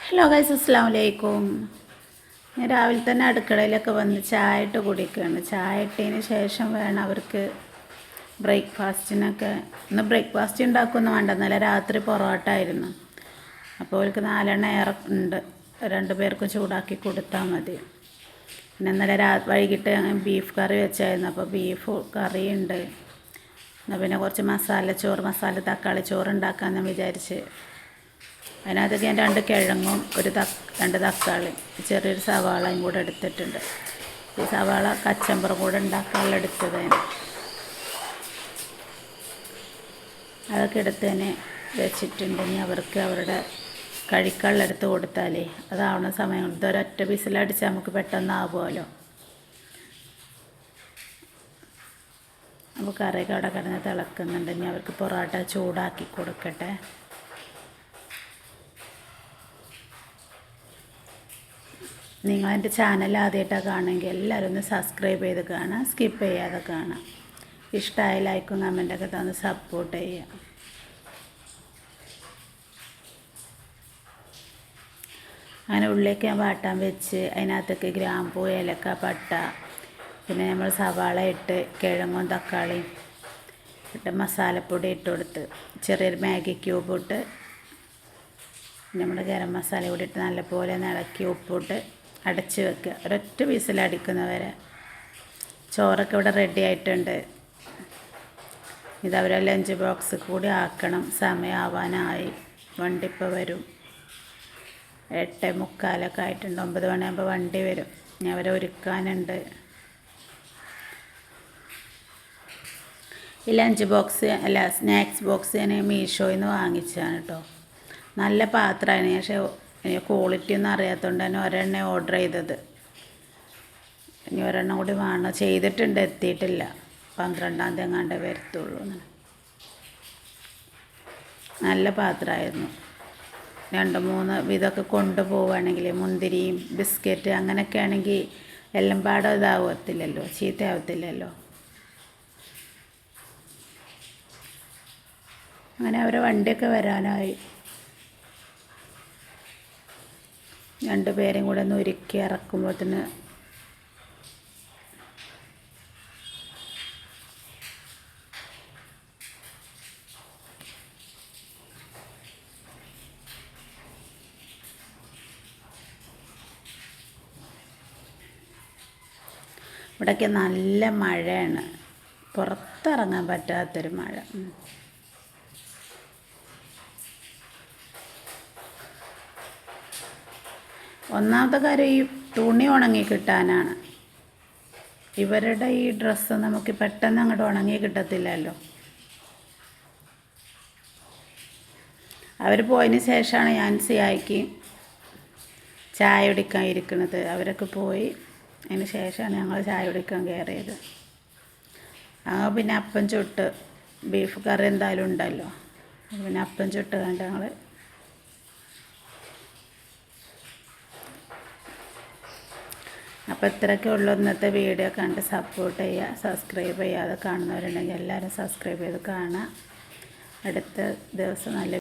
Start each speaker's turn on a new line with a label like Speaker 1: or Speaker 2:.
Speaker 1: Hello guys, അസ്സലാമു അലൈക്കും. ഞാൻ രാവിലെ തന്നെ അടുക്കളയിലൊക്കെ വന്ന് ചായ ഇട്ട് കുടിക്കുകയാണ്. ചായ ഇട്ടതിന് ശേഷം വേണം അവർക്ക് ബ്രേക്ക്ഫാസ്റ്റിനൊക്കെ. ഇന്ന് ബ്രേക്ക്ഫാസ്റ്റ് ഉണ്ടാക്കുമെന്ന് വേണ്ട, ഇന്നലെ രാത്രി പൊറോട്ട ആയിരുന്നു. അപ്പോൾ അവർക്ക് 4 ഏറെ ഉണ്ട്, 2 പേർക്കും ചൂടാക്കി കൊടുത്താൽ മതി. പിന്നെ ഇന്നലെ വൈകിട്ട് ബീഫ് കറി വെച്ചായിരുന്നു, അപ്പോൾ ബീഫ് കറിയുണ്ട്. എന്നാൽ പിന്നെ കുറച്ച് മസാല തക്കാളി ചോറ് ഉണ്ടാക്കാമെന്ന് വിചാരിച്ച്. അതിനകത്ത് ഞാൻ 2 കിഴങ്ങും 2 തക്കാളി ചെറിയൊരു സവാളയും കൂടെ എടുത്തിട്ടുണ്ട്. ഈ സവാള കച്ചമ്പറും കൂടെ ഉണ്ടാക്കാനുള്ള എടുത്തത് അതൊക്കെ എടുത്ത് തന്നെ വെച്ചിട്ടുണ്ടെങ്കിൽ അവർക്ക് അവരുടെ കഴിക്കാനുള്ളെടുത്ത് കൊടുത്താലേ അതാവണ സമയം ഇതൊരൊറ്റ വിസിലടിച്ചാൽ നമുക്ക് പെട്ടെന്നാവുമല്ലോ. അപ്പോൾ കറിയൊക്കെ അവിടെ കിടന്ന് തിളക്കുന്നുണ്ടെങ്കിൽ അവർക്ക് പൊറോട്ട ചൂടാക്കി കൊടുക്കട്ടെ. നിങ്ങൾ എൻ്റെ ചാനൽ ആദ്യമായിട്ടാണ് കാണുമെങ്കിൽ എല്ലാവരും ഒന്ന് സബ്സ്ക്രൈബ് ചെയ്ത് കാണാം, സ്കിപ്പ് ചെയ്യാതെ കാണാം. ഇഷ്ടമായ ലൈക്കും കമൻറ്റൊക്കെ തന്ന് സപ്പോർട്ട് ചെയ്യുക. അങ്ങനെ ഉള്ളിലേക്ക് ഞാൻ വാട്ടാൻ വെച്ച് അതിനകത്തേക്ക് ഗ്രാമ്പൂ, ഏലക്ക, പട്ട, പിന്നെ നമ്മൾ സവാള ഇട്ട് കിഴങ്ങും തക്കാളിയും ഇട്ട് മസാലപ്പൊടി ഇട്ട് കൊടുത്ത് ചെറിയൊരു മാഗി ക്യൂബ് ഇട്ട് നമ്മുടെ ഗരം മസാല കൂടി ഇട്ട് നല്ലപോലെ ഇളക്കി ഉപ്പിട്ട് അടച്ച് വെക്കുക. ഒരൊറ്റ വിസിലടിക്കുന്നവരെ. ചോറൊക്കെ ഇവിടെ റെഡി ആയിട്ടുണ്ട്. ഇതവരെ ലഞ്ച് ബോക്സ് കൂടി ആക്കണം. സമയമാവാനായി, വണ്ടി ഇപ്പോൾ വരും. 8:45 ആയിട്ടുണ്ട്. 9 മണിയാകുമ്പോൾ വണ്ടി വരും. ഇനി അവരെ ഒരുക്കാനുണ്ട്. ഈ ലഞ്ച് ബോക്സ് സ്നാക്സ് ബോക്സ് ഞാൻ മീഷോയിൽ നിന്ന് വാങ്ങിച്ചതാണ് കേട്ടോ. നല്ല പാത്രമാണ്, പക്ഷേ ക്വാളിറ്റി ഒന്നും അറിയാത്തതുകൊണ്ട് തന്നെ ഒരെണ്ണം ഓർഡർ ചെയ്തത്. ഇനി ഒരെണ്ണം കൂടി വേണം. ചെയ്തിട്ടുണ്ട്, എത്തിയിട്ടില്ല. 12-ാം തീയതി എങ്ങാണ്ടേ വരത്തുള്ളൂ. നല്ല പാത്രമായിരുന്നു. 2-3 വിധമൊക്കെ കൊണ്ടുപോവുകയാണെങ്കിൽ മുന്തിരിയും ബിസ്ക്കറ്റ് അങ്ങനെയൊക്കെ ആണെങ്കിൽ എല്ലാം പാടെ ഇതാവത്തില്ലല്ലോ, ചീത്തയാവത്തില്ലല്ലോ. അങ്ങനെ അവരെ വണ്ടിയൊക്കെ വരാനായി. 2 പേരെയും കൂടെ ഒന്ന് ഒരുക്കി ഇറക്കുമ്പോഴത്തേന് ഇവിടെയൊക്കെ നല്ല മഴയാണ്, പുറത്തിറങ്ങാൻ പറ്റാത്തൊരു മഴ. ഒന്നാമത്തെ കാര്യം ഈ തുണി ഉണങ്ങി കിട്ടാനാണ്. ഇവരുടെ ഈ ഡ്രസ്സ് നമുക്ക് പെട്ടെന്ന് അങ്ങോട്ട് ഉണങ്ങി കിട്ടത്തില്ലല്ലോ. അവർ പോയതിന് ശേഷമാണ് ഞാൻ സിയായിക്ക് ചായ കുടിക്കാൻ ഇരിക്കുന്നത്. അവരൊക്കെ പോയി അതിന് ശേഷമാണ് ഞങ്ങൾ ചായ കുടിക്കാൻ കയറിയത്. പിന്നെ അപ്പം ചുട്ട്, ബീഫ് കറി എന്തായാലും ഉണ്ടല്ലോ, പിന്നെ അപ്പം ചുട്ട് കണ്ട് ഞങ്ങൾ. അപ്പോൾ ഇത്രയൊക്കെ ഉള്ളൂ ഇന്നത്തെ വീഡിയോ. കണ്ട് സപ്പോർട്ട് ചെയ്യുക. സബ്സ്ക്രൈബ് ചെയ്യാതെ കാണുന്നവരുണ്ടെങ്കിൽ എല്ലാവരും സബ്സ്ക്രൈബ് ചെയ്ത് കാണുക. അടുത്ത ദിവസം നല്ല